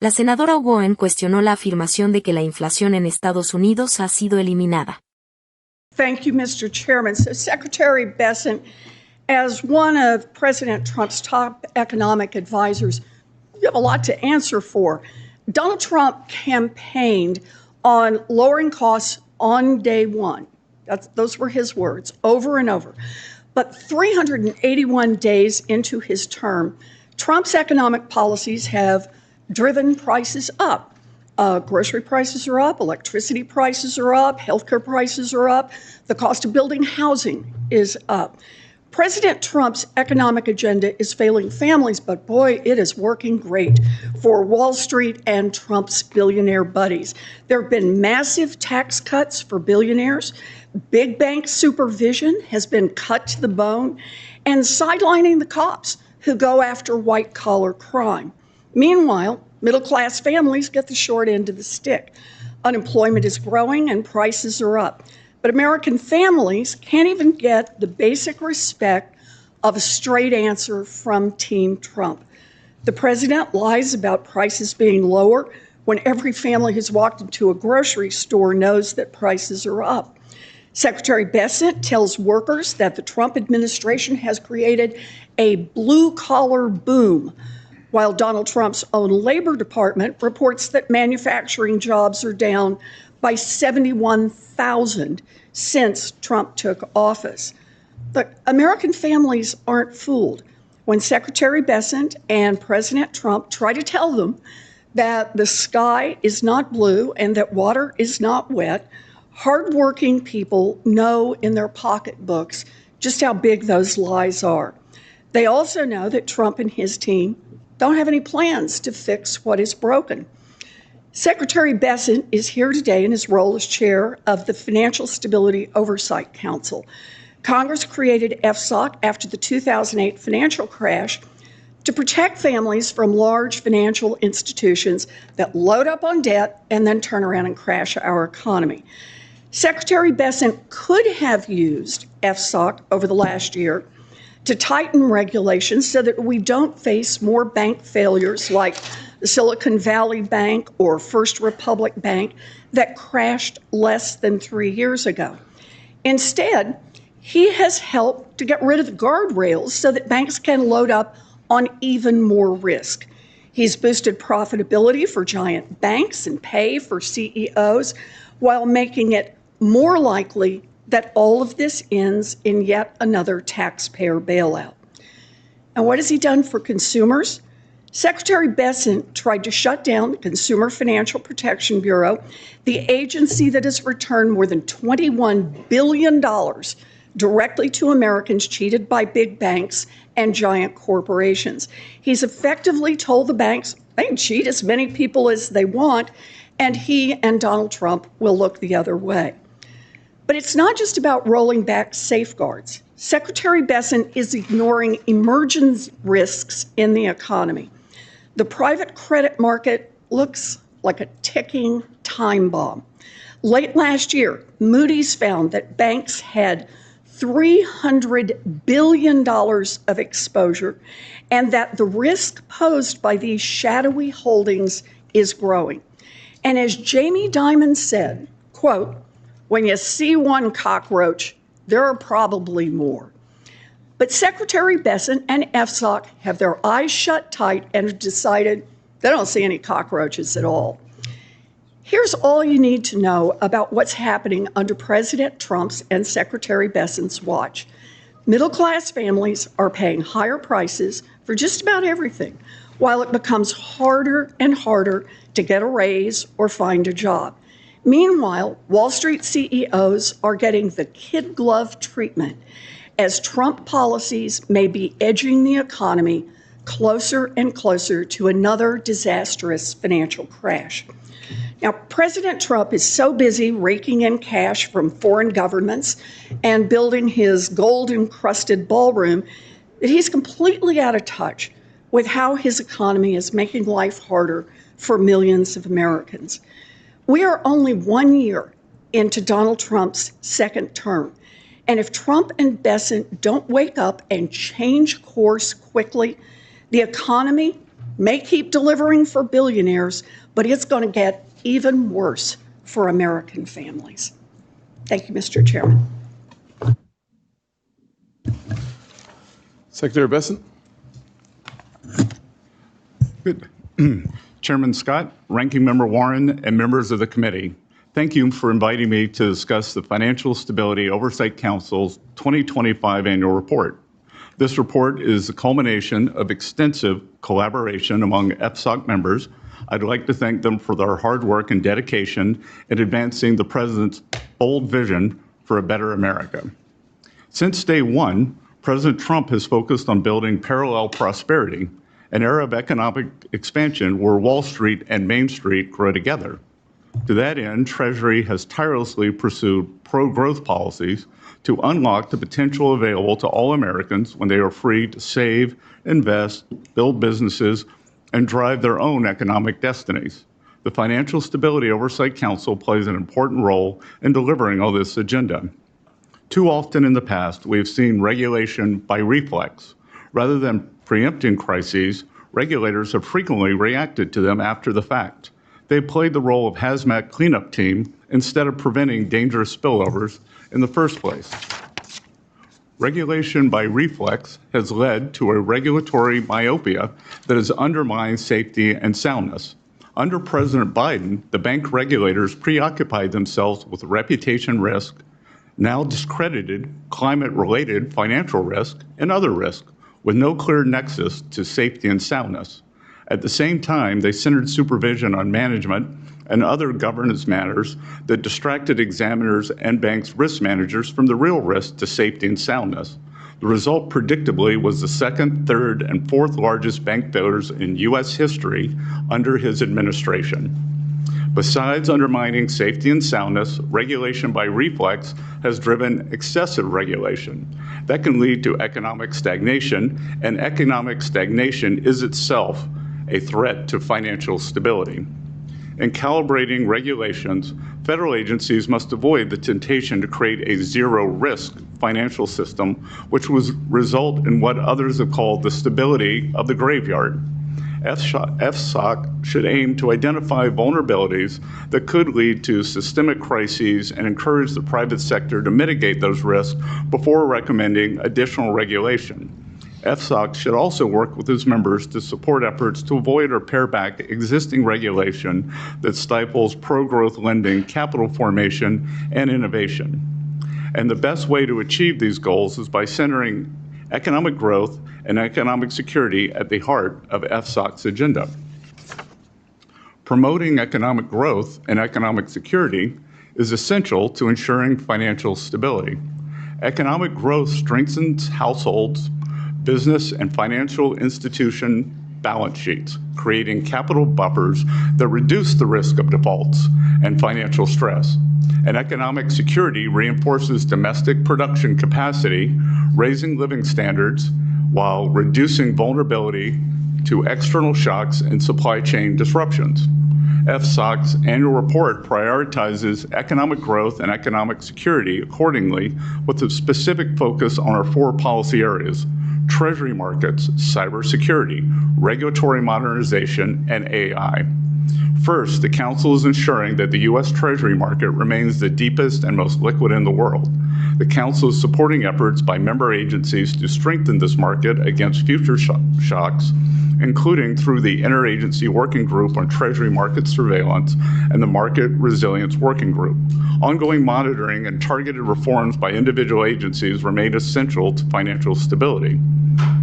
La senadora Warren cuestionó la afirmación de que la inflación en Estados Unidos ha sido eliminada. Thank you, Mr. Chairman. So, Secretary Besant, as one of President Trump's top economic advisors, you have a lot to answer for. Donald Trump campaigned on lowering costs on day one. Those were his words, over and over. But 381 days into his term, Trump's economic policies have driven prices up. Grocery prices are up, electricity prices are up, healthcare prices are up, the cost of building housing is up. President Trump's economic agenda is failing families, but boy, it is working great for Wall Street and Trump's billionaire buddies. There have been massive tax cuts for billionaires. Big bank supervision has been cut to the bone, and sidelining the cops who go after white-collar crime. Meanwhile, middle-class families get the short end of the stick. Unemployment is growing and prices are up. But American families can't even get the basic respect of a straight answer from Team Trump. The president lies about prices being lower when every family who's walked into a grocery store knows that prices are up. Secretary Besant tells workers that the Trump administration has created a blue-collar boom, while Donald Trump's own Labor Department reports that manufacturing jobs are down by 71,000 since Trump took office. But American families aren't fooled. When Secretary Besant and President Trump try to tell them that the sky is not blue and that water is not wet, hardworking people know in their pocketbooks just how big those lies are. They also know that Trump and his team don't have any plans to fix what is broken. Secretary Besant is here today in his role as chair of the Financial Stability Oversight Council. Congress created FSOC after the 2008 financial crash to protect families from large financial institutions that load up on debt and then turn around and crash our economy. Secretary Besant could have used FSOC over the last year to tighten regulations so that we don't face more bank failures like the Silicon Valley Bank or First Republic Bank that crashed less than 3 years ago. Instead, he has helped to get rid of the guardrails so that banks can load up on even more risk. He's boosted profitability for giant banks and pay for CEOs while making it more likely that all of this ends in yet another taxpayer bailout. And what has he done for consumers? Secretary Besant tried to shut down the Consumer Financial Protection Bureau, the agency that has returned more than $21 billion directly to Americans cheated by big banks and giant corporations. He's effectively told the banks they can cheat as many people as they want, and he and Donald Trump will look the other way. But it's not just about rolling back safeguards. Secretary Besant is ignoring emerging risks in the economy. The private credit market looks like a ticking time bomb. Late last year, Moody's found that banks had $300 billion of exposure and that the risk posed by these shadowy holdings is growing. And as Jamie Dimon said, quote, "When you see one cockroach, there are probably more." But Secretary Besant and FSOC have their eyes shut tight and have decided they don't see any cockroaches at all. Here's all you need to know about what's happening under President Trump's and Secretary Besant's watch. Middle-class families are paying higher prices for just about everything, while it becomes harder and harder to get a raise or find a job. Meanwhile, Wall Street CEOs are getting the kid glove treatment as Trump policies may be edging the economy closer and closer to another disastrous financial crash. Now, President Trump is so busy raking in cash from foreign governments and building his gold-encrusted ballroom that he's completely out of touch with how his economy is making life harder for millions of Americans. We are only 1 year into Donald Trump's second term. And if Trump and Besant don't wake up and change course quickly, the economy may keep delivering for billionaires, but it's going to get even worse for American families. Thank you, Mr. Chairman. Secretary Besant. Good. Chairman Scott, Ranking Member Warren, and members of the committee, thank you for inviting me to discuss the Financial Stability Oversight Council's 2025 annual report. This report is the culmination of extensive collaboration among FSOC members. I'd like to thank them for their hard work and dedication in advancing the President's bold vision for a better America. Since day one, President Trump has focused on building parallel prosperity, an era of economic expansion where Wall Street and Main Street grow together. To that end, Treasury has tirelessly pursued pro-growth policies to unlock the potential available to all Americans when they are free to save, invest, build businesses, and drive their own economic destinies. The Financial Stability Oversight Council plays an important role in delivering all this agenda. Too often in the past, we have seen regulation by reflex. Rather than preempting crises, regulators have frequently reacted to them after the fact. They played the role of hazmat cleanup team instead of preventing dangerous spillovers in the first place. Regulation by reflex has led to a regulatory myopia that has undermined safety and soundness. Under President Biden, the bank regulators preoccupied themselves with reputation risk, now discredited climate-related financial risk, and other risk, with no clear nexus to safety and soundness. At the same time, they centered supervision on management and other governance matters that distracted examiners and banks' risk managers from the real risk to safety and soundness. The result, predictably, was the second, third, and fourth largest bank failures in U.S. history under his administration. Besides undermining safety and soundness, regulation by reflex has driven excessive regulation. That can lead to economic stagnation, and economic stagnation is itself a threat to financial stability. In calibrating regulations, federal agencies must avoid the temptation to create a zero-risk financial system, which would result in what others have called the stability of the graveyard. FSOC should aim to identify vulnerabilities that could lead to systemic crises and encourage the private sector to mitigate those risks before recommending additional regulation. FSOC should also work with its members to support efforts to avoid or pare back existing regulation that stifles pro-growth lending, capital formation, and innovation. And the best way to achieve these goals is by centering economic growth and economic security at the heart of FSOC's agenda. Promoting economic growth and economic security is essential to ensuring financial stability. Economic growth strengthens households, business and financial institution balance sheets, creating capital buffers that reduce the risk of defaults and financial stress. And economic security reinforces domestic production capacity, raising living standards while reducing vulnerability to external shocks and supply chain disruptions. FSOC's annual report prioritizes economic growth and economic security accordingly, with a specific focus on our four policy areas: Treasury markets, cybersecurity, regulatory modernization, and AI. First, the Council is ensuring that the U.S. Treasury market remains the deepest and most liquid in the world. The Council is supporting efforts by member agencies to strengthen this market against future shocks, including through the Interagency Working Group on Treasury Market Surveillance and the Market Resilience Working Group. Ongoing monitoring and targeted reforms by individual agencies remain essential to financial stability.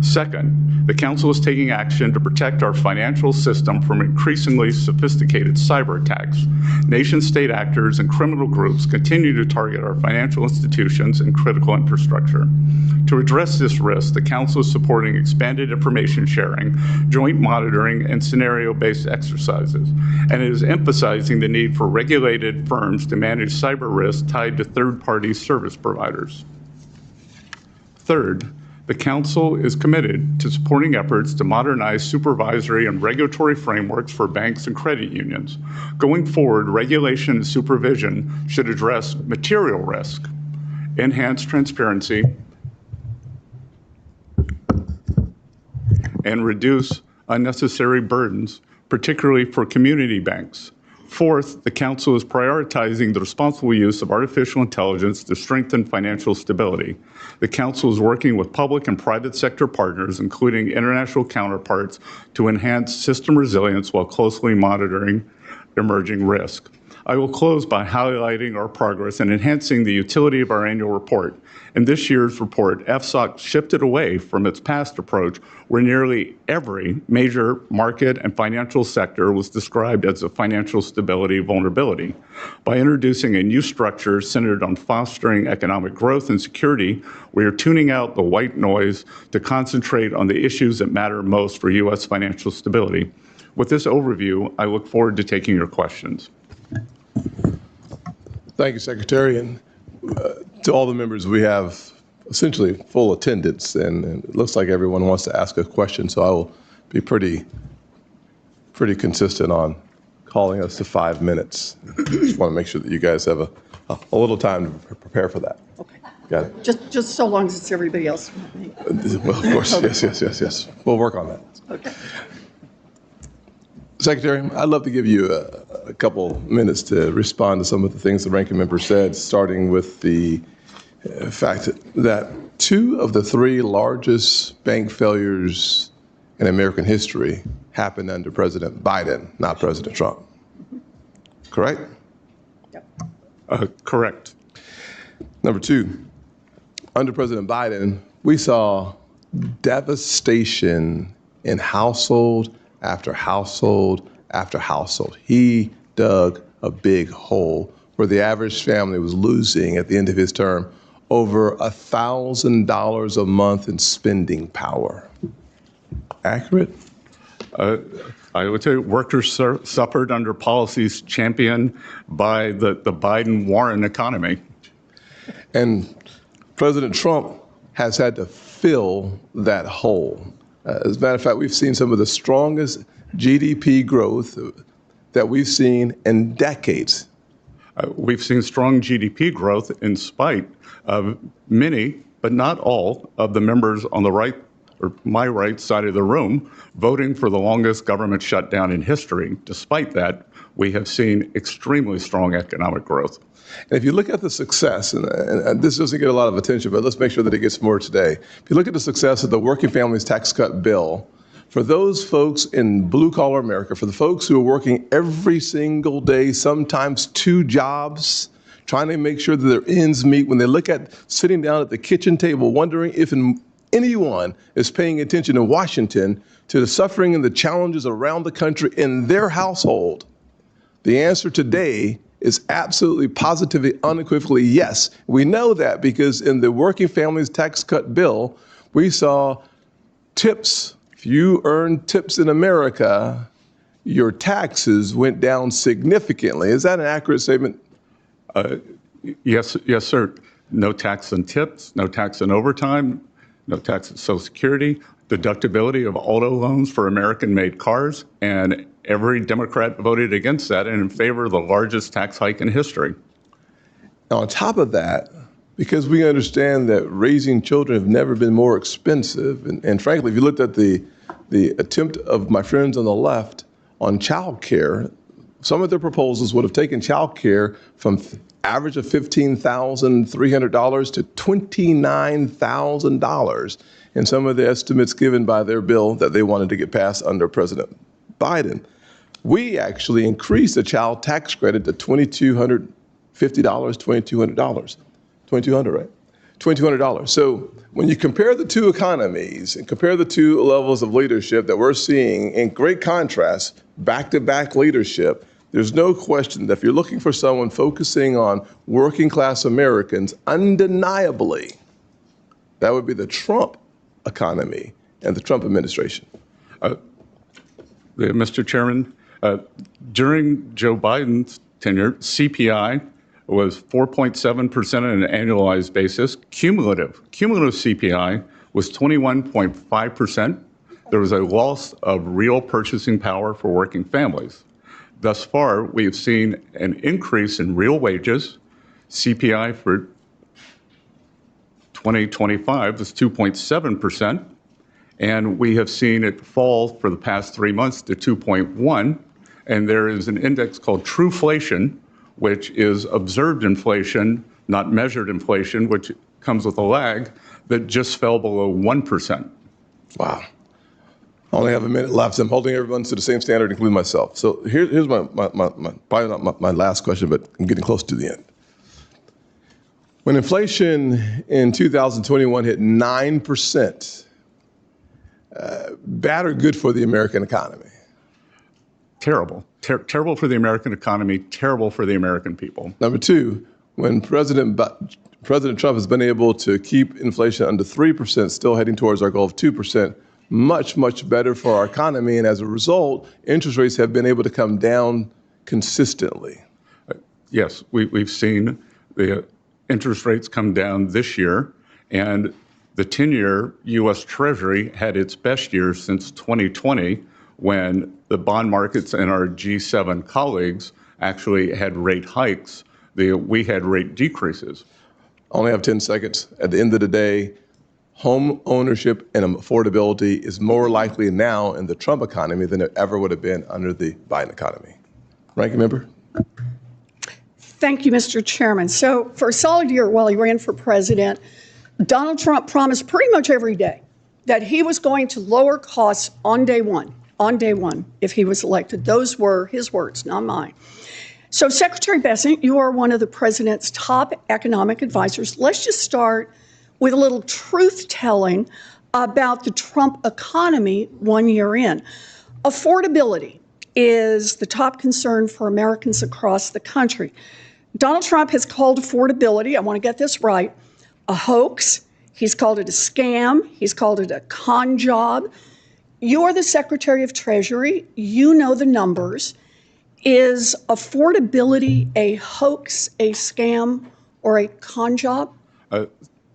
Second, the Council is taking action to protect our financial system from increasingly sophisticated cyber attacks. Nation-state actors and criminal groups continue to target our financial institutions and critical infrastructure. To address this risk, the Council is supporting expanded information sharing, joint monitoring, and scenario-based exercises, and it is emphasizing the need for regulated firms to manage cyber risks tied to third-party service providers. Third, the Council is committed to supporting efforts to modernize supervisory and regulatory frameworks for banks and credit unions. Going forward, regulation and supervision should address material risk, enhance transparency, and reduce unnecessary burdens, particularly for community banks. Fourth, the Council is prioritizing the responsible use of artificial intelligence to strengthen financial stability. The Council is working with public and private sector partners, including international counterparts, to enhance system resilience while closely monitoring emerging risk. I will close by highlighting our progress in enhancing the utility of our annual report. In this year's report, FSOC shifted away from its past approach, where nearly every major market and financial sector was described as a financial stability vulnerability. By introducing a new structure centered on fostering economic growth and security, we are tuning out the white noise to concentrate on the issues that matter most for U.S. financial stability. With this overview, I look forward to taking your questions. Thank you, Secretary. And to all the members, we have essentially full attendance, and it looks like everyone wants to ask a question, so I will be pretty consistent on calling us to 5 minutes. Just want to make sure that you guys have a little time to prepare for that. Okay. Got it? Just so long as it's everybody else. Well, of course, yes. We'll work on that. Okay. Secretary, I'd love to give you a couple minutes to respond to some of the things the ranking member said, starting with the fact that 2 of the 3 largest bank failures in American history happened under President Biden, not President Trump. Correct? Yep. Correct. Number 2, under President Biden, we saw devastation in household after household after household. He dug a big hole where the average family was losing at the end of his term over $1,000 a month in spending power. Accurate? I would say workers suffered under policies championed by the Biden-Warren economy. And President Trump has had to fill that hole. As a matter of fact, we've seen some of the strongest GDP growth that we've seen in decades. We've seen strong GDP growth in spite of many, but not all, of the members on the right, or my right side of the room, voting for the longest government shutdown in history. Despite that, we have seen extremely strong economic growth. And if you look at the success, and this doesn't get a lot of attention, but let's make sure that it gets more today. If you look at the success of the Working Families Tax Cut bill, for those folks in blue-collar America, for the folks who are working every single day, sometimes 2 jobs, trying to make sure that their ends meet, when they look at sitting down at the kitchen table, wondering if anyone is paying attention in Washington to the suffering and the challenges around the country in their household, the answer today is absolutely, positively, unequivocally yes. We know that because in the Working Families Tax Cut bill, we saw tips. If you earn tips in America, your taxes went down significantly. Is that an accurate statement? Yes, sir. No tax on tips, no tax on overtime, no tax on Social Security, deductibility of auto loans for American-made cars, and every Democrat voted against that and in favor of the largest tax hike in history. Now, on top of that, because we understand that raising children have never been more expensive, and frankly, if you looked at the attempt of my friends on the left on child care, some of their proposals would have taken child care from average of $15,300 to $29,000 in some of the estimates given by their bill that they wanted to get passed under President Biden. We actually increased the child tax credit to $2,250, $2,200, right? $2,200. So when you compare the 2 economies and compare the 2 levels of leadership that we're seeing in great contrast, back-to-back leadership, there's no question that if you're looking for someone focusing on working class Americans, undeniably, that would be the Trump economy and the Trump administration. Mr. Chairman, during Joe Biden's tenure, CPI was 4.7% on an annualized basis. Cumulative CPI was 21.5%. There was a loss of real purchasing power for working families. Thus far, we have seen an increase in real wages. CPI for 2025 was 2.7%, And we have seen it fall for the past 3 months to 2.1. And there is an index called Trueflation, which is observed inflation, not measured inflation, which comes with a lag, that just fell below 1%. Wow. I only have a minute left. I'm holding everyone to the same standard, including myself. So here's my probably not my last question, but I'm getting close to the end. When inflation in 2021 hit 9%, bad or good for the American economy? Terrible. Terrible for the American economy, terrible for the American people. Number two, when President Trump has been able to keep inflation under 3%, still heading towards our goal of 2%, much, much better for our economy. And as a result, interest rates have been able to come down consistently. Yes, we've seen the interest rates come down this year, and the 10-year U.S. Treasury had its best year since 2020, when the bond markets and our G7 colleagues actually had rate hikes. We had rate decreases. I only have 10 seconds. At the end of the day, home ownership and affordability is more likely now in the Trump economy than it ever would have been under the Biden economy. Ranking member? Thank you, Mr. Chairman. So for a solid year while he ran for president, Donald Trump promised pretty much every day that he was going to lower costs on day one, if he was elected. Those were his words, not mine. So Secretary Besant, you are one of the president's top economic advisors. Let's just start with a little truth-telling about the Trump economy 1 year in. Affordability is the top concern for Americans across the country. Donald Trump has called affordability, I want to get this right, a hoax. He's called it a scam. He's called it a con job. You're the Secretary of Treasury. You know the numbers. Is affordability a hoax, a scam, or a con job?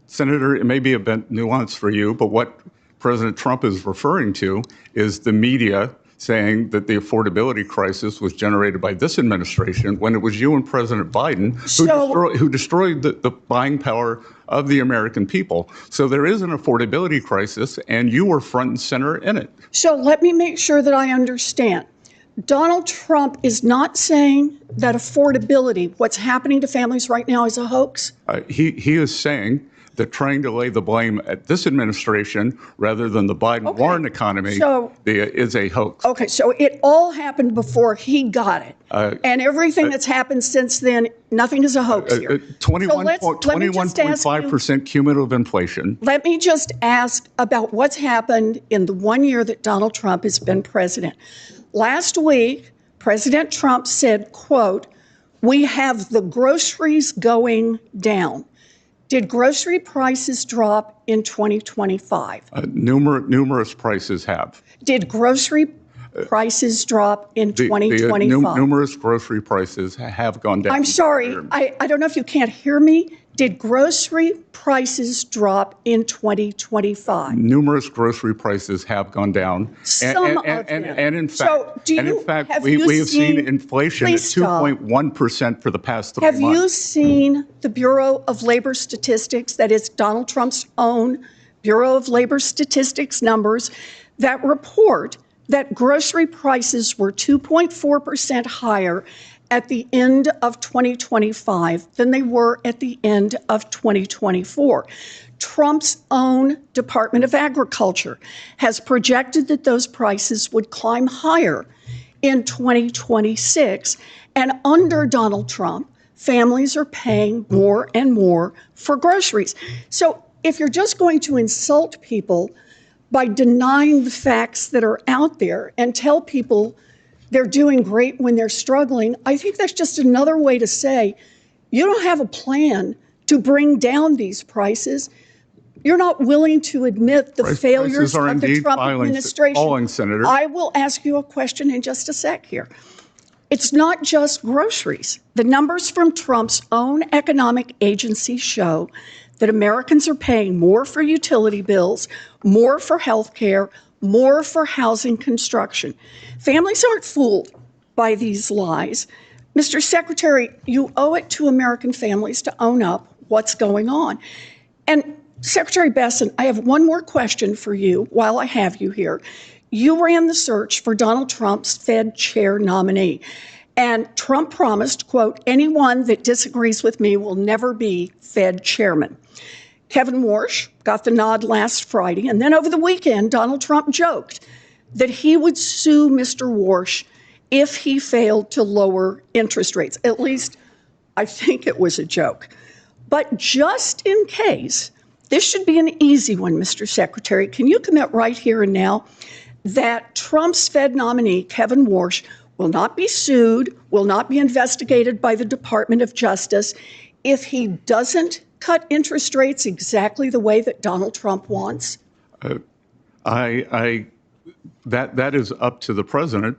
Senator, it may be a bit nuanced for you, but what President Trump is referring to is the media saying that the affordability crisis was generated by this administration when it was you and President Biden who destroyed the buying power of the American people. So there is an affordability crisis, and you were front and center in it. So let me make sure that I understand. Donald Trump is not saying that affordability, what's happening to families right now, is a hoax? He is saying that trying to lay the blame at this administration rather than the Biden-Warren economy is a hoax. Okay, so it all happened before he got it. And everything that's happened since then, nothing is a hoax here. 21.5% cumulative inflation. Let me just ask about what's happened in the 1 year that Donald Trump has been president. Last week, President Trump said, quote, "We have the groceries going down." Did grocery prices drop in 2025? Numerous prices have. Did grocery prices drop in 2025? Numerous grocery prices have gone down. I'm sorry, I don't know if you can't hear me. Did grocery prices drop in 2025? Numerous grocery prices have gone down. Some of them. And in fact, we have seen inflation at 2.1% for the past 3 months. Have you seen the Bureau of Labor Statistics, that is Donald Trump's own Bureau of Labor Statistics numbers, that report that grocery prices were 2.4% higher at the end of 2025 than they were at the end of 2024. Trump's own Department of Agriculture has projected that those prices would climb higher in 2026. And under Donald Trump, families are paying more and more for groceries. So if you're just going to insult people by denying the facts that are out there and tell people they're doing great when they're struggling, I think that's just another way to say you don't have a plan to bring down these prices. You're not willing to admit the failures of the Trump administration. Falling, Senator. I will ask you a question in just a sec here. It's not just groceries. The numbers from Trump's own economic agency show that Americans are paying more for utility bills, more for health care, more for housing construction. Families aren't fooled by these lies. Mr. Secretary, you owe it to American families to own up what's going on. And Secretary Besant, I have one more question for you while I have you here. You ran the search for Donald Trump's Fed chair nominee, and Trump promised, quote, anyone that disagrees with me will never be Fed chairman. Kevin Warsh got the nod last Friday, and then over the weekend, Donald Trump joked that he would sue Mr. Warsh if he failed to lower interest rates. At least, I think it was a joke. But just in case, this should be an easy one, Mr. Secretary. Can you commit right here and now that Trump's Fed nominee, Kevin Warsh, will not be sued, will not be investigated by the Department of Justice if he doesn't cut interest rates exactly the way that Donald Trump wants? That is up to the president.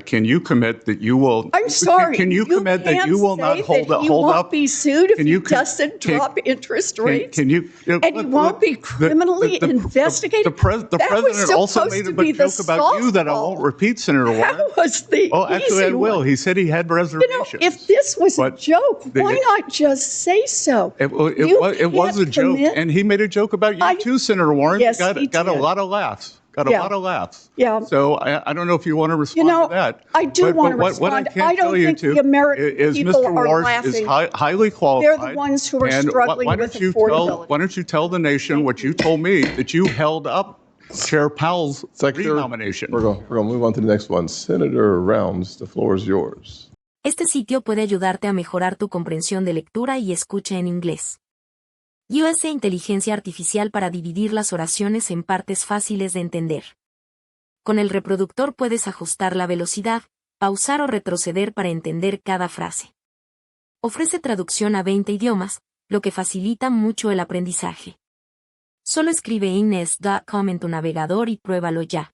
Can you commit that you will? I'm sorry. Can you commit that you will not hold up? He won't be sued if he doesn't drop interest rates. And he won't be criminally investigated. The president also made a joke about you that I won't repeat, Senator Warren. That was the actually, I will. one. He said he had reservations. You know, if this was a joke, why not just say so? It was a joke, and he made a joke about you too, Senator Warren. Yes, he got a lot of laughs. Got a lot of laughs. Yeah. So I don't know if you want to respond to that. I do want to respond. What I can don't tell you think the American people Mr. are Warsh laughing. is highly qualified. They're the ones who are struggling with affordability. Why don't you tell the nation what you told me, that you held up Chair Powell's renomination? We're going to move on to the next one. Senator Rounds, the floor is yours. Este sitio puede ayudarte a mejorar tu comprensión de lectura y escucha en inglés. USA Inteligencia Artificial para dividir las oraciones en partes fáciles de entender. Con el reproductor puedes ajustar la velocidad, pausar o retroceder para entender cada frase. Ofrece traducción a 20 idiomas, lo que facilita mucho el aprendizaje. Solo escribe inglés.com en tu navegador y pruébalo ya.